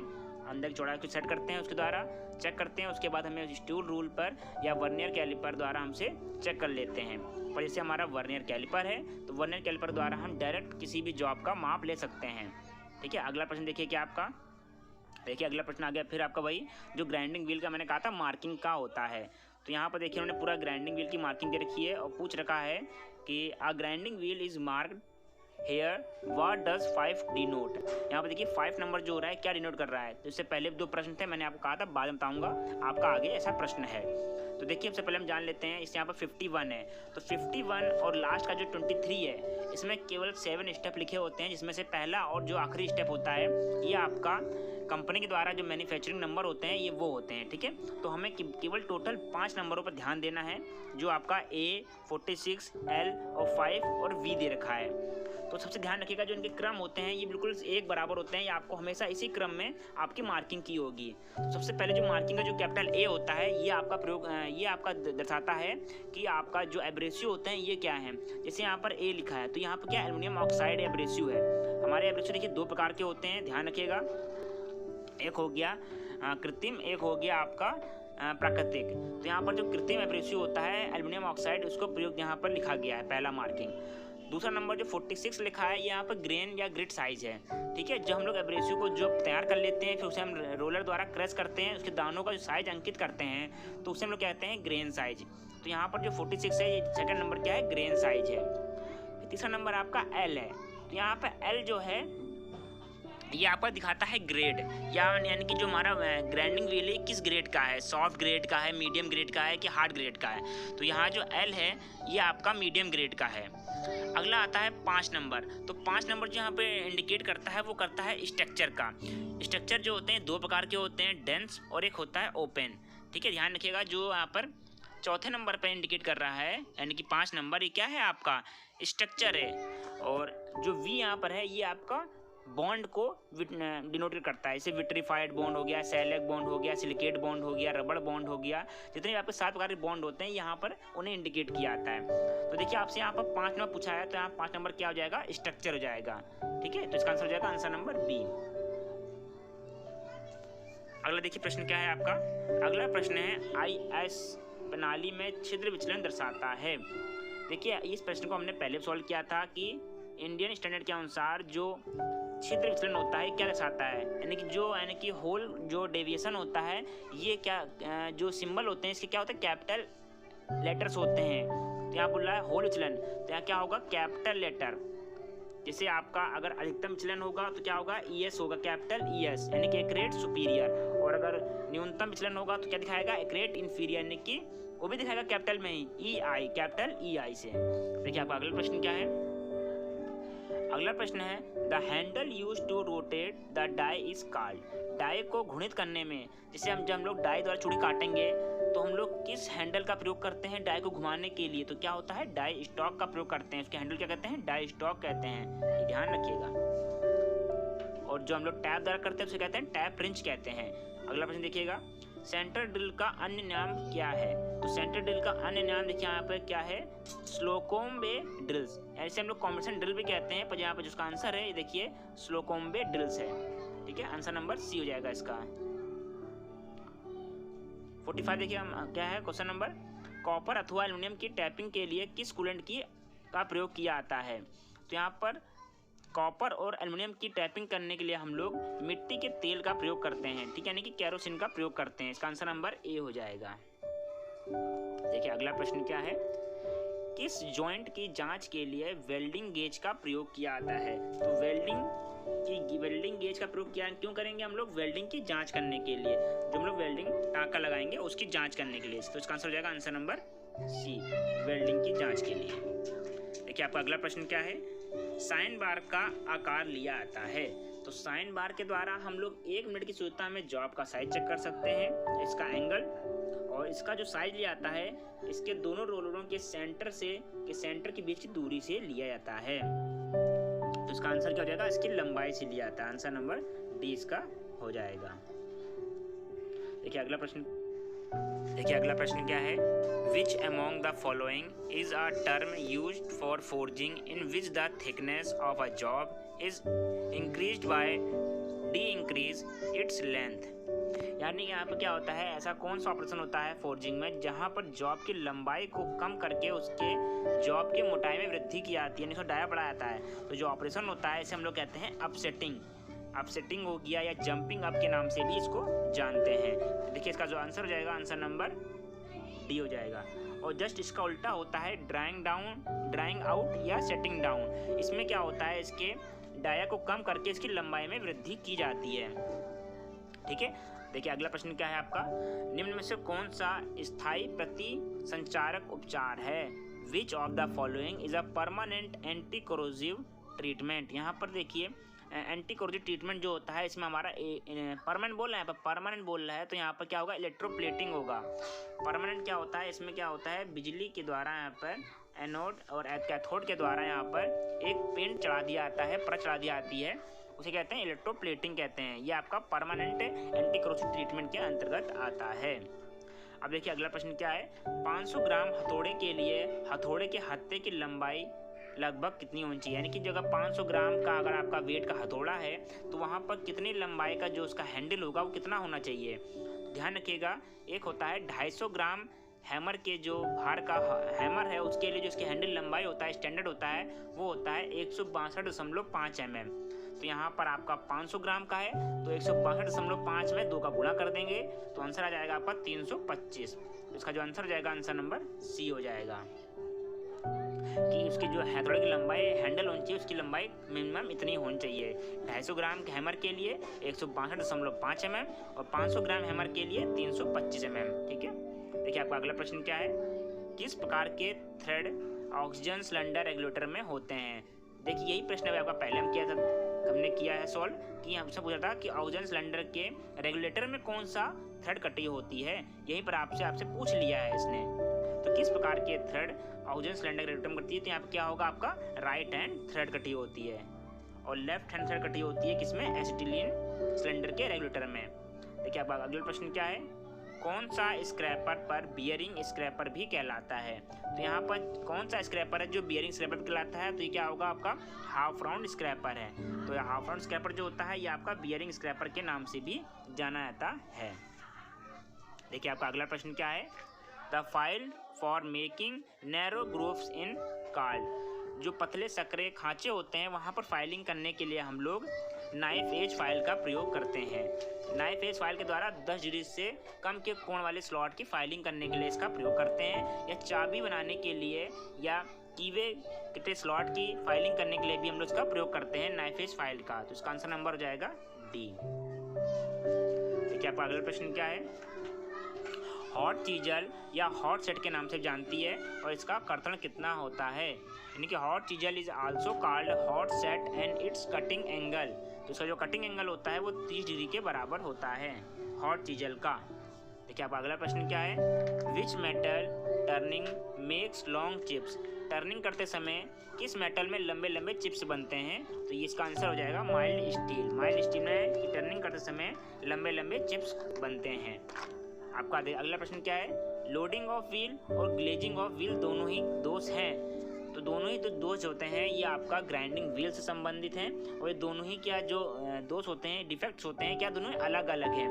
अंदर की चौड़ाई को सेट करते हैं, उसके द्वारा चेक करते हैं, उसके बाद हमें स्टूल रूल पर या वर्नियर कैलिपर द्वारा हमसे चेक कर लेते हैं। पर जैसे हमारा वर्नियर कैलिपर है तो वर्नियर कैलिपर द्वारा हम डायरेक्ट किसी भी जॉब का माप ले सकते हैं। ठीक है, अगला प्रश्न देखिए क्या आपका, देखिए अगला प्रश्न आ गया फिर आपका वही जो ग्राइंडिंग व्हील का मैंने कहा था मार्किंग का होता है। तो यहाँ पर देखिए उन्होंने पूरा ग्राइंडिंग व्हील की मार्किंग दे रखी है और पूछ रखा है कि a grinding wheel is marked here what does 5 denote. यहाँ पर देखिए 5 नंबर जो हो रहा है क्या डिनोट कर रहा है। तो इससे पहले 2 प्रश्न थे, मैंने आपको कहा था बाद में बताऊंगा, आपका आगे ऐसा प्रश्न है। तो देखिए सबसे पहले हम जान लेते हैं, इस यहाँ पर 51 है, तो 51 और लास्ट का जो 23 है इसमें केवल 7 स्टेप लिखे होते हैं, जिसमें से पहला और जो आखिरी स्टेप होता है ये आपका कंपनी के द्वारा जो मैन्युफैक्चरिंग नंबर होते हैं ये वो होते हैं। ठीक है, तो हमें केवल टोटल 5 नंबरों पर ध्यान देना है, जो आपका A, 46, L और 5 और V दे रखा है। तो सबसे ध्यान रखिएगा जो इनके क्रम होते हैं ये बिल्कुल एक बराबर होते हैं, ये आपको हमेशा इसी क्रम में आपकी मार्किंग की होगी। तो सबसे पहले जो मार्किंग का जो कैपिटल A होता है ये आपका प्रयोग, ये आपका दर्शाता है कि आपका जो एब्रेसिव होते हैं ये क्या है। जैसे यहाँ पर A लिखा है तो यहाँ पर क्या एल्युमिनियम ऑक्साइड एब्रेसिव है। हमारे एब्रेसिव देखिए 2 प्रकार के होते हैं, ध्यान रखिएगा, एक हो गया कृत्रिम, एक हो गया आपका प्राकृतिक। तो यहाँ पर जो कृत्रिम एब्रेसिव होता है एल्युमिनियम ऑक्साइड उसको प्रयोग यहाँ पर लिखा गया है, पहला मार्किंग। दूसरा नंबर जो 46 लिखा है यहाँ पर ग्रेन या ग्रिट साइज है। ठीक है, जब हम लोग एब्रेसिव को जो तैयार कर लेते हैं फिर उसे हम रोलर द्वारा क्रश करते हैं, उसके दानों का जो साइज अंकित करते हैं तो उसे हम लोग कहते हैं ग्रेन साइज। तो यहाँ पर जो 46 है ये सेकंड नंबर क्या है, ग्रेन साइज है। तीसरा नंबर आपका L है, तो यहाँ पर L जो है ये आपको दिखाता है ग्रेड, यानी कि जो हमारा ग्राइंडिंग व्हील है किस ग्रेड का है, सॉफ्ट ग्रेड का है, मीडियम ग्रेड का है कि हार्ड ग्रेड का है। तो यहाँ जो L है ये आपका मीडियम ग्रेड का है। अगला आता है 5 नंबर, तो 5 नंबर जो यहाँ पे इंडिकेट करता है वो करता है स्ट्रक्चर का। स्ट्रक्चर जो होते हैं 2 प्रकार के होते हैं, डेंस और एक होता है ओपन। ठीक है, ध्यान रखिएगा जो यहाँ पर चौथे नंबर पर इंडिकेट कर रहा है यानी कि 5 नंबर ये क्या है, आपका स्ट्रक्चर है। और जो V यहाँ पर है ये आपका बॉन्ड को डिनोट करता है, जैसे विट्रीफाइड बॉन्ड हो गया, सेलेक बॉन्ड हो गया, सिलिकेट बॉन्ड हो गया, रबड़ बॉन्ड हो गया, जितने भी आपके 7 प्रकार के बॉन्ड होते हैं यहाँ पर उन्हें इंडिकेट किया जाता है। तो देखिए आपसे यहाँ पर 5 नंबर पूछा है तो यहाँ 5 नंबर क्या हो जाएगा, स्ट्रक्चर हो जाएगा। ठीक है, तो इसका आंसर हो जाएगा आंसर नंबर बी। अगला देखिए प्रश्न क्या है आपका, अगला प्रश्न है IS प्रणाली में छिद्र विचलन दर्शाता है। देखिए इस प्रश्न को हमने पहले सॉल्व किया था कि इंडियन स्टैंडर्ड के अनुसार जो छिद्र विचलन होता है क्या दर्शाता है, यानी कि होल जो डेविएशन होता है ये क्या जो सिंबल होते हैं इसके क्या होता है, कैपिटल लेटर्स होते हैं। तो यहाँ बोल रहा है होल विचलन, तो यहाँ क्या होगा, कैपिटल लेटर। जैसे आपका अगर अधिकतम विचलन होगा तो क्या होगा, ES होगा, कैपिटल ES यानी कि एक ग्रेड सुपीरियर। और अगर न्यूनतम विचलन होगा तो क्या दिखाएगा, एक ग्रेड इंफीरियर यानी कि वो भी दिखाएगा कैपिटल में ही, EI, कैपिटल EI से। देखिए आपका अगला प्रश्न क्या है, अगला प्रश्न है the handle use to rotate the die is called. Die को घुणित करने में, जैसे जब हम लोग डाई द्वारा चूड़ी काटेंगे तो हम लोग किस हैंडल का प्रयोग करते हैं डाई को घुमाने के लिए, तो क्या होता है डाई स्टॉक का प्रयोग करते हैं। उसके हैंडल क्या कहते हैं, डाई स्टॉक कहते हैं, ये ध्यान रखिएगा। और जो हम लोग टैप द्वारा करते हैं उसे कहते हैं टैप रिंच कहते हैं। अगला प्रश्न देखिएगा, सेंटर ड्रिल का अन्य नाम क्या है। तो सेंटर ड्रिल का अन्य नाम देखिए यहाँ पर क्या है, स्लोकोम्बे ड्रिल्स, ऐसे हम लोग कॉम्बिनेशन ड्रिल भी कहते हैं, पर यहाँ पर जिसका आंसर है ये देखिए स्लोकोम्बे ड्रिल्स है। ठीक है, आंसर नंबर सी हो जाएगा इसका। 45 देखिए क्या है क्वेश्चन नंबर, कॉपर अथवा एल्युमिनियम की टैपिंग के लिए किस कूलेंट का प्रयोग किया जाता है। तो यहाँ पर कॉपर और एल्युमिनियम की टैपिंग करने के लिए हम लोग मिट्टी के तेल का प्रयोग करते हैं, ठीक है, यानी कि केरोसिन का प्रयोग करते हैं। इसका आंसर नंबर ए हो जाएगा। देखिए अगला प्रश्न क्या है, किस जॉइंट की जांच के लिए वेल्डिंग गेज का प्रयोग किया जाता है। तो वेल्डिंग गेज का प्रयोग क्यों करेंगे हम लोग, वेल्डिंग की जांच करने के लिए, जो हम लोग वेल्डिंग टाँका लगाएंगे उसकी जांच करने के लिए। तो इसका आंसर हो जाएगा आंसर नंबर सी, वेल्डिंग की जांच के लिए। देखिए आपका अगला प्रश्न क्या है, साइन बार का आकार लिया जाता है। तो साइन बार के द्वारा हम लोग 1 मिनट की शुद्धता में जॉब का साइज चेक कर सकते हैं, इसका एंगल, और इसका जो साइज लिया जाता है इसके दोनों रोलरों के सेंटर के बीच की दूरी से लिया जाता है। तो इसका आंसर क्या हो जाएगा, इसकी लंबाई से लिया जाता है। आंसर नंबर डी इसका हो जाएगा। देखिए अगला प्रश्न क्या है, which among the following is a term used for forging in which the thickness of a job is increased by D increase its length. यानी यहाँ पर क्या होता है, ऐसा कौन सा ऑपरेशन होता है फोर्जिंग में जहाँ पर जॉब की लंबाई को कम करके उसके जॉब की मोटाई में वृद्धि की जाती है, यानी उसको डाया बढ़ाया जाता है। तो जो ऑपरेशन होता है इसे हम लोग कहते हैं अपसेटिंग हो गया, या जंपिंग अप के नाम से भी इसको जानते हैं। देखिए इसका जो आंसर हो जाएगा आंसर नंबर डी हो जाएगा। और जस्ट इसका उल्टा होता है ड्राइंग आउट या सेटिंग डाउन। इसमें क्या होता है, इसके डाया को कम करके इसकी लंबाई में वृद्धि की जाती है। ठीक है, देखिए अगला प्रश्न क्या है आपका, निम्न में से कौन सा स्थायी प्रति संचारक उपचार है। विच of the following is a permanent anti corrosive treatment. यहाँ पर देखिए एंटी कोरोसिव ट्रीटमेंट जो होता है इसमें हमारा परमानेंट बोल रहे हैं, परमानेंट बोल रहा है, तो यहाँ पर क्या होगा, इलेक्ट्रोप्लेटिंग होगा। परमानेंट क्या होता है, इसमें क्या होता है, बिजली के द्वारा यहाँ पर एनोड और कैथोड के द्वारा यहाँ पर एक पेंट चढ़ा दिया जाता है, परत चढ़ा दी जाती है, उसे कहते हैं इलेक्ट्रोप्लेटिंग कहते हैं। ये आपका परमानेंट एंटी कोरोसिव ट्रीटमेंट के अंतर्गत आता है। अब देखिए अगला प्रश्न क्या है, 500 ग्राम हथौड़े के लिए हथौड़े के हत्थे की लंबाई लगभग कितनी होनी चाहिए। यानी कि जगह 500 ग्राम का अगर आपका वेट का हथौड़ा है तो वहाँ पर कितनी लंबाई का जो उसका हैंडल होगा वो कितना होना चाहिए। ध्यान रखिएगा, एक होता है 250 ग्राम हैमर के जो भार का हैमर है उसके लिए जो इसकी हैंडल लंबाई होता है स्टैंडर्ड होता है वो होता है 162.5 mm। तो यहाँ पर आपका 500 ग्राम का है तो 162.5 में 2 का गुणा कर देंगे तो आंसर आ जाएगा आपका 325। इसका जो आंसर हो जाएगा आंसर नंबर सी हो जाएगा कि उसकी जो हथौड़े की लंबाई हैंडल होनी चाहिए उसकी लंबाई मिनिमम इतनी होनी चाहिए। 250 ग्राम हैमर के लिए 162.5 mm और 500 ग्राम हैमर के लिए 325 mm। ठीक है, देखिए आपका अगला प्रश्न क्या है, किस प्रकार के थ्रेड ऑक्सीजन सिलेंडर रेगुलेटर में होते हैं। देखिए यही प्रश्न अभी आपका पहले हमने किया है सॉल्व कि हमसे पूछा था कि ऑक्सीजन सिलेंडर के रेगुलेटर में कौन सा थ्रेड कटी होती है, यहीं पर आपसे पूछ लिया है इसने। तो किस प्रकार के थ्रेड ऑक्सीजन सिलेंडर रेगुलेटर में कटती है, तो यहाँ पर क्या होगा आपका राइट हैंड थ्रेड कटी होती है और लेफ्ट हैंड थ्रेड कटी होती है किसमें, एसिटिलीन सिलेंडर के रेगुलेटर में। देखिए आपका अगला प्रश्न क्या है, कौन सा स्क्रैपर पर बियरिंग स्क्रैपर भी कहलाता है। तो यहाँ पर कौन सा स्क्रैपर है जो बियरिंग स्क्रैपर कहलाता है, तो ये क्या होगा आपका हाफ राउंड स्क्रैपर है। तो हाफ राउंड स्क्रैपर जो होता है ये आपका बियरिंग स्क्रैपर के नाम से भी जाना जाता है। देखिए आपका अगला प्रश्न क्या है, the file for making narrow grooves in card. जो पतले सकरे खांचे होते हैं वहाँ पर फाइलिंग करने के लिए हम लोग नाइफ एज फाइल का प्रयोग करते हैं। नाइफ एज फाइल के द्वारा 10 डिग्री से कम के कोण वाले स्लॉट की फाइलिंग करने के लिए इसका प्रयोग करते हैं, या चाबी बनाने के लिए या कीवे के स्लॉट की फाइलिंग करने के लिए भी हम लोग इसका प्रयोग करते हैं नाइफ एज फाइल का। तो इसका आंसर नंबर हो जाएगा डी। देखिए आपका अगला प्रश्न क्या है, हॉट चीजल या हॉट सेट के नाम से जानती है और इसका कर्तन कितना होता है। यानी कि hot chisel is also called hot set and it's cutting angle, तो इसका जो कटिंग एंगल होता है वो 30 डिग्री के बराबर होता है हॉट चीजल का। देखिए आप अगला प्रश्न क्या है, which metal turning makes long chips, turning करते समय किस मेटल में लंबे लंबे चिप्स बनते हैं, तो ये इसका आंसर हो जाएगा माइल्ड स्टील। माइल्ड स्टील में कि टर्निंग करते समय लंबे लंबे चिप्स बनते हैं। आपका अगला प्रश्न क्या है, लोडिंग ऑफ व्हील और ग्लेजिंग ऑफ व्हील दोनों ही दोष हैं, तो दोनों ही जो दोष होते हैं ये आपका ग्राइंडिंग व्हील से संबंधित हैं, और ये दोनों ही क्या जो दोष होते हैं, डिफेक्ट्स होते हैं, क्या दोनों अलग अलग हैं।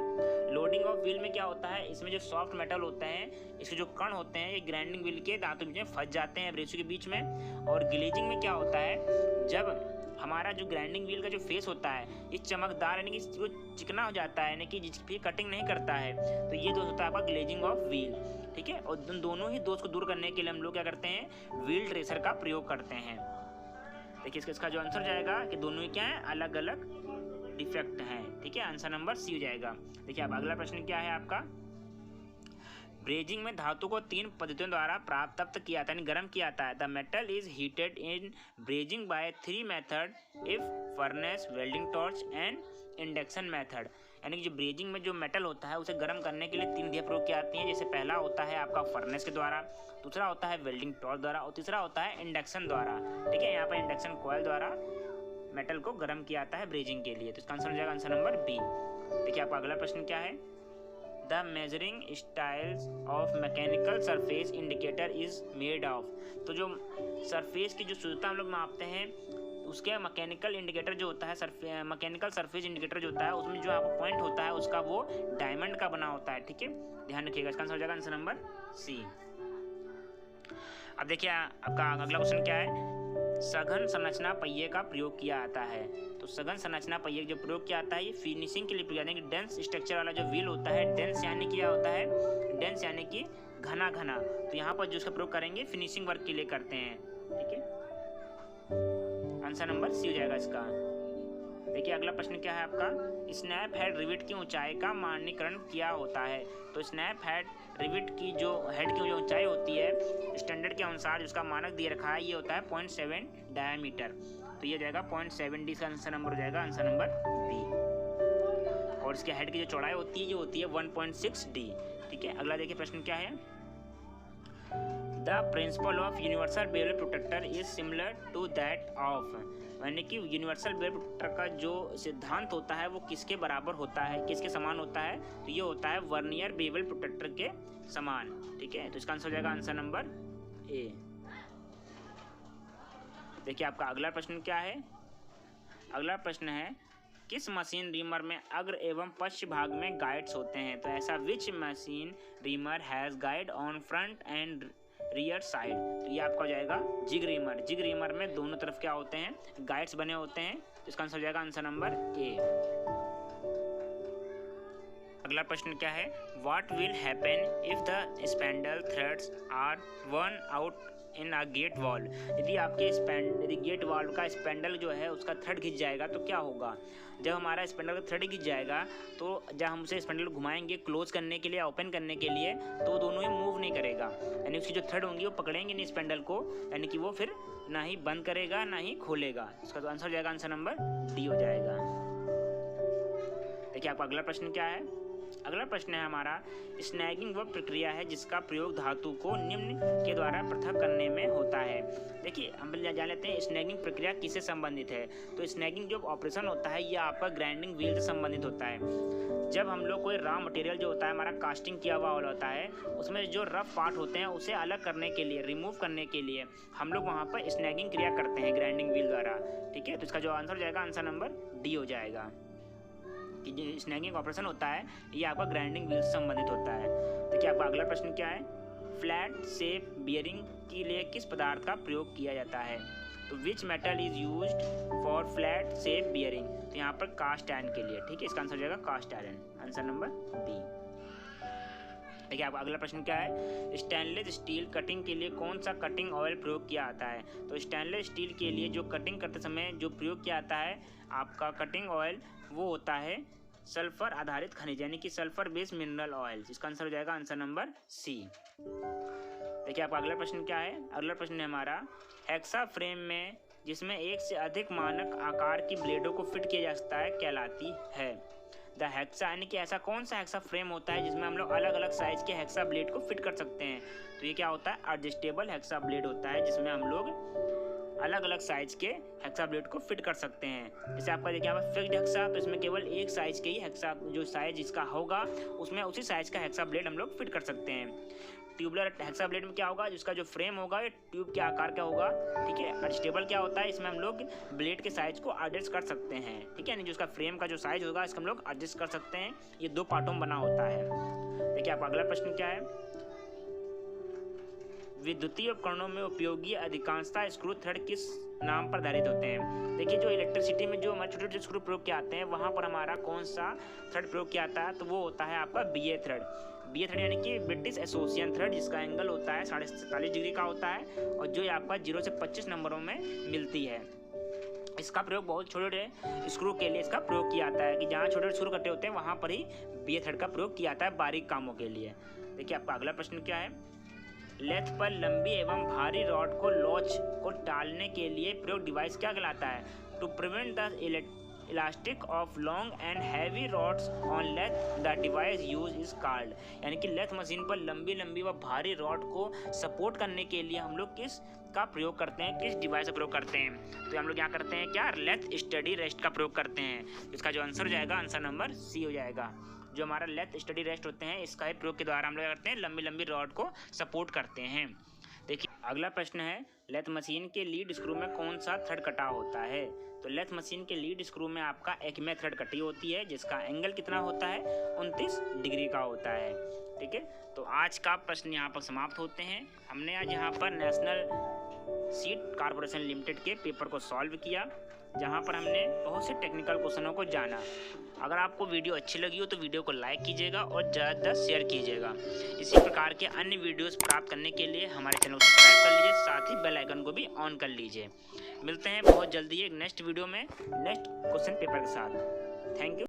लोडिंग ऑफ व्हील में क्या होता है, इसमें जो सॉफ्ट मेटल होता है, इसके जो कण होते हैं ये ग्राइंडिंग व्हील के दांतों के बीच में फंस जाते हैं, ब्रेसों के बीच में। और ग्लेजिंग में क्या होता है, जब हमारा जो ग्राइंडिंग व्हील का जो फेस होता है ये चमकदार यानी कि वो चिकना हो जाता है, यानी कि जिस भी कटिंग नहीं करता है, तो ये दोष होता है आपका ग्लेजिंग ऑफ व्हील। ठीक है, और उन दोनों ही दोष को दूर करने के लिए हम लोग क्या करते हैं, व्हील ट्रेसर का प्रयोग करते हैं। देखिए इसका जो आंसर जाएगा कि दोनों ही क्या है, अलग अलग डिफेक्ट हैं। ठीक है, आंसर नंबर सी हो जाएगा। देखिए अब अगला प्रश्न क्या है आपका, ब्रेजिंग में धातु को 3 पद्धतियों द्वारा प्राप्त किया जाता है, यानी गर्म किया जाता है। The metal is heated in brazing by 3 method, if furnace, welding torch and induction method, यानी कि जो ब्रेजिंग में जो मेटल होता है उसे गर्म करने के लिए 3 विधियाँ प्रयोग की जाती हैं। जैसे पहला होता है आपका फर्नेस के द्वारा, दूसरा होता है वेल्डिंग टॉर्च द्वारा, और तीसरा होता है इंडक्शन द्वारा। ठीक है, यहाँ पर इंडक्शन कॉइल द्वारा मेटल को गर्म किया जाता है ब्रेजिंग के लिए, तो इसका आंसर हो जाएगा आंसर नंबर बी। देखिए आपका अगला प्रश्न क्या है, the measuring styles of mechanical surface indicator is made of, तो जो सरफेस की जो शुद्धता हम लोग मापते हैं उसके मैकेनिकल इंडिकेटर जो होता है, मैकेनिकल सरफेस इंडिकेटर जो होता है उसमें जो आपका पॉइंट होता है उसका वो डायमंड का बना होता है। ठीक है, ध्यान रखिएगा, इसका आंसर हो जाएगा आंसर नंबर सी। अब देखिए आपका अगला क्वेश्चन क्या है, सघन संरचना पहिए का प्रयोग किया जाता है, तो सघन संरचना पहिए जो प्रयोग किया जाता है ये फिनिशिंग के लिए प्रयोग, यानी कि डेंस स्ट्रक्चर वाला जो व्हील होता है, डेंस यानी कि क्या होता है, डेंस यानी कि घना घना, तो यहाँ पर जो इसका प्रयोग करेंगे फिनिशिंग वर्क के लिए करते हैं। ठीक है, आंसर नंबर सी हो जाएगा इसका। देखिए अगला प्रश्न क्या है आपका, स्नैप हेड रिविट की ऊंचाई का मानकीकरण क्या होता है, तो स्नैप हेड रिविट की जो हेड की जो ऊंचाई होती है स्टैंडर्ड के अनुसार जिसका मानक दिया रखा है ये होता है 0.7 डायमीटर, तो ये जाएगा 0.7 डी, इसका आंसर नंबर हो जाएगा आंसर नंबर बी। और इसके हेड की जो चौड़ाई होती है ये होती है 1.6 डी। ठीक है, अगला देखिए प्रश्न क्या है, the principle of universal bevel protractor is similar to that of, यानी कि यूनिवर्सल बेवल प्रोटेक्टर का जो सिद्धांत होता है वो किसके बराबर होता है, किसके समान होता है, तो ये होता है वर्नियर बेवल प्रोटेक्टर के समान। ठीक है, तो इसका आंसर हो जाएगा आंसर नंबर ए। देखिए आपका अगला प्रश्न क्या है, अगला प्रश्न है किस मशीन रीमर में अग्र एवं पश्च भाग में गाइड्स होते हैं, तो ऐसा विच machine reamer has guide on front end rear side, तो ये आपका हो जाएगा जिग रीमर। जिग रीमर में दोनों तरफ क्या होते हैं, गाइड्स बने होते हैं, तो इसका आंसर हो जाएगा आंसर नंबर ए। अगला प्रश्न क्या है, what will happen if the spindle threads are worn out in a gate valve, यदि आपके गेट वॉल का स्पैंडल जो है उसका थ्रेड खिंच जाएगा तो क्या होगा, जब हमारा स्पैंडल का थ्रेड खिंच जाएगा तो जब हम उसे स्पैंडल घुमाएंगे क्लोज करने के लिए, ओपन करने के लिए, तो दोनों ही मूव नहीं करेगा, यानी उसकी जो थ्रेड होंगी वो पकड़ेंगे नहीं स्पैंडल को, यानी कि वो फिर ना ही बंद करेगा ना ही खोलेगा। इसका तो आंसर हो जाएगा आंसर नंबर डी हो जाएगा। देखिए आपका अगला प्रश्न क्या है, अगला प्रश्न है हमारा, स्नैगिंग वह प्रक्रिया है जिसका प्रयोग धातु को निम्न के द्वारा पृथक करने में होता है। देखिए हम जान लेते हैं स्नैगिंग प्रक्रिया किससे संबंधित है, तो स्नैगिंग जो ऑपरेशन होता है ये आपका ग्राइंडिंग व्हील से संबंधित होता है। जब हम लोग कोई रॉ मटेरियल जो होता है हमारा कास्टिंग किया हुआ होता है उसमें जो रफ पार्ट होते हैं उसे अलग करने के लिए, रिमूव करने के लिए हम लोग वहाँ पर स्नैगिंग क्रिया करते हैं ग्राइंडिंग व्हील द्वारा। ठीक है, तो इसका जो आंसर हो जाएगा आंसर नंबर डी हो जाएगा कि जो स्नैगिंग ऑपरेशन होता है ये आपका ग्राइंडिंग व्हील से संबंधित होता है। देखिए आपका अगला प्रश्न क्या है, फ्लैट शेप बियरिंग के लिए किस पदार्थ का प्रयोग किया जाता है, तो which metal is used for flat shape bearing, तो यहाँ पर कास्ट आयरन के लिए। ठीक है, इसका आंसर हो जाएगा cast iron, answer number B. देखिए आपका अगला प्रश्न क्या है, स्टेनलेस स्टील कटिंग के लिए कौन सा कटिंग ऑयल प्रयोग किया जाता है, तो स्टेनलेस स्टील के लिए जो कटिंग करते समय जो प्रयोग किया जाता है आपका कटिंग ऑयल वो होता है सल्फर आधारित खनिज यानी कि सल्फर बेस्ड मिनरल ऑयल। इसका आंसर हो जाएगा आंसर नंबर सी। देखिए आपका अगला प्रश्न क्या है। अगला प्रश्न है हमारा, हेक्सा फ्रेम में जिसमें एक से अधिक मानक आकार की ब्लेडों को फिट किया जा सकता है कहलाती है। द हेक्सा यानी कि ऐसा कौन सा हेक्सा फ्रेम होता है जिसमें हम लोग अलग अलग साइज के हेक्सा ब्लेड को फिट कर सकते हैं। तो ये क्या होता है, एडजस्टेबल हेक्सा ब्लेड होता है जिसमें हम लोग अलग अलग साइज के हेक्सा ब्लेड को फिट कर सकते हैं। जैसे आपका देखिए यहाँ पर फिक्स्ड हेक्सा, तो इसमें केवल एक साइज के ही हेक्सा, जो साइज इसका होगा उसमें उसी साइज का हेक्सा ब्लेड हम लोग फिट कर सकते हैं। ट्यूबुलर हेक्सा ब्लेड में क्या होगा, जिसका जो फ्रेम होगा ये ट्यूब के आकार का होगा, ठीक है। एडजस्टेबल क्या होता है, इसमें हम लोग ब्लेड के साइज को एडजस्ट कर सकते हैं, ठीक है, यानी जो इसका फ्रेम का जो साइज होगा इसका हम लोग एडजस्ट कर सकते हैं। ये दो पार्टों में बना होता है। देखिए आपका अगला प्रश्न क्या है, विद्युतीय उपकरणों में उपयोगी अधिकांशतः स्क्रू थ्रेड किस नाम पर आधारित होते हैं। देखिए जो इलेक्ट्रिसिटी में जो हमारे छोटे छोटे स्क्रू प्रयोग किए आते हैं वहाँ पर हमारा कौन सा थ्रेड प्रयोग किया जाता है, तो वो होता है आपका BA थ्रेड। BA थ्रेड यानी कि ब्रिटिश एसोसिएशन थ्रेड, जिसका एंगल होता है 47.5 डिग्री का होता है और जो आपका 0 से 25 नंबरों में मिलती है। इसका प्रयोग बहुत छोटे छोटे स्क्रू के लिए इसका प्रयोग किया जाता है कि जहाँ छोटे छोटे स्क्रू कटे होते हैं वहाँ पर ही BA थ्रेड का प्रयोग किया जाता है बारीक कामों के लिए। देखिए आपका अगला प्रश्न क्या है, लेथ पर लंबी एवं भारी रॉड को लॉच को टालने के लिए प्रयोग डिवाइस क्या कहलाता है। To prevent the elastic of long and heavy rods on lathe the device use is called. यानी कि लेथ मशीन पर लंबी लंबी व भारी रॉड को सपोर्ट करने के लिए हम लोग किस का प्रयोग करते हैं, किस डिवाइस का प्रयोग करते हैं। तो हम लोग यहाँ करते हैं क्या, लेथ स्टडी रेस्ट का प्रयोग करते हैं। इसका जो आंसर हो जाएगा आंसर नंबर सी हो जाएगा। जो हमारा लेथ स्टडी रेस्ट होते हैं इसका ही प्रयोग के द्वारा हम लोग करते हैं, लंबी लंबी रॉड को सपोर्ट करते हैं। देखिए अगला प्रश्न है, लेथ मशीन के लीड स्क्रू में कौन सा थ्रेड कटा होता है। तो लेथ मशीन के लीड स्क्रू में आपका एक्मे थ्रेड कटी होती है जिसका एंगल कितना होता है, 29 डिग्री का होता है, ठीक है। तो आज का प्रश्न यहाँ पर समाप्त होते हैं। हमने आज यहाँ पर नेशनल सीड कॉर्पोरेशन लिमिटेड के पेपर को सॉल्व किया जहाँ पर हमने बहुत से टेक्निकल क्वेश्चनों को जाना। अगर आपको वीडियो अच्छी लगी हो तो वीडियो को लाइक कीजिएगा और ज़्यादा शेयर कीजिएगा। इसी प्रकार के अन्य वीडियोस प्राप्त करने के लिए हमारे चैनल को सब्सक्राइब कर लीजिए, साथ ही बेल आइकन को भी ऑन कर लीजिए। मिलते हैं बहुत जल्दी एक नेक्स्ट वीडियो में नेक्स्ट क्वेश्चन पेपर के साथ। Thank you.